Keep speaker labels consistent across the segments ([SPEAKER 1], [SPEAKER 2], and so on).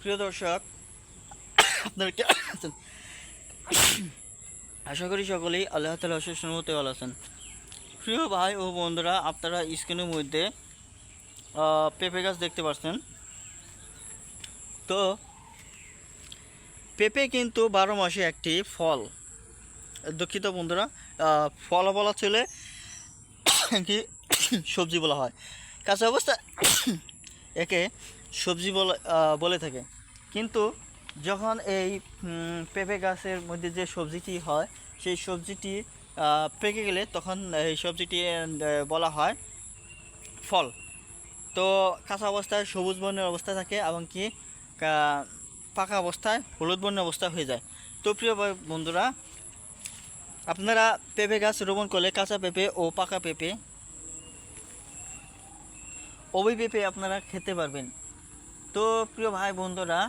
[SPEAKER 1] প্রিয় দর্শক, আপনারা কেমন আছেন? আশা করি সকলেই আল্লাহ তাআলার অশেষ রহমতে ভালো আছেন। প্রিয় ভাই ও বন্ধুরা, আপনারা স্ক্রিনের মধ্যে পেঁপে গাছ দেখতে পাচ্ছেন। তো পেঁপে কিন্তু 12 মাসে একটি ফল। দুঃখিত বন্ধুরা, ফল বলা চলে কি সবজি বলা হয়। কাঁচা অবস্থা একে সবজি বলে থাকে, কিন্তু যখন এই পেঁপে গাছের মধ্যে যে সবজিটি হয়, সেই সবজিটি পেকে গেলে তখন এই সবজিটি বলা হয় ফল। তো কাঁচা অবস্থায় সবুজ বর্ণের অবস্থায় থাকে এবং কি পাকা অবস্থায় হলুদ বর্ণের অবস্থা হয়ে যায়। তো প্রিয় বন্ধুরা, আপনারা পেঁপে গাছ রোপণ করলে কাঁচা পেঁপে ও পাকা পেঁপে উভয় পেঁপে আপনারা খেতে পারবেন। তো প্রিয় ভাই বন্ধুরা,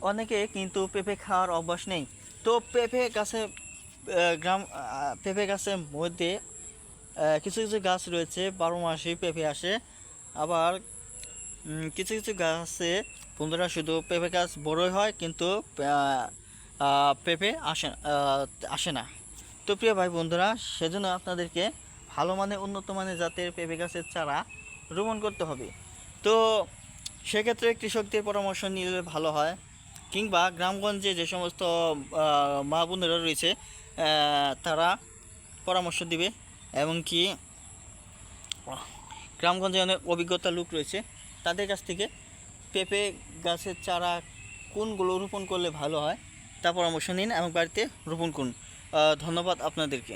[SPEAKER 1] অনেকে কিন্তু পেঁপে খাওয়ার অভ্যাস নেই। তো পেঁপে গাছে পেঁপে গাছের মধ্যে কিছু কিছু গাছ রয়েছে 12 মাসেই পেঁপে আসে। আবার কিছু কিছু গাছে বন্ধুরা শুধু পেঁপে গাছ বড়ই হয়, কিন্তু পেঁপে আসে না। তো প্রিয় ভাই বন্ধুরা, সেজন্য আপনাদেরকে ভালো মানের উন্নত মানের জাতের পেঁপে গাছের চারা রোপণ করতে হবে। তো সেক্ষেত্রে কৃষকদের পরামর্শ নিলে ভালো হয়, কিংবা গ্রামগঞ্জে যে সমস্ত মা বোনেরা রয়েছে তারা পরামর্শ দিবে। এবং কি গ্রামগঞ্জে অনেক অভিজ্ঞতা লোক রয়েছে, তাদের কাছ থেকে পেঁপে গাছের চারা কোনগুলো রোপণ করলে ভালো হয় তা পরামর্শ নিন এবং বাড়িতে রোপণ করুন। ধন্যবাদ আপনাদেরকে।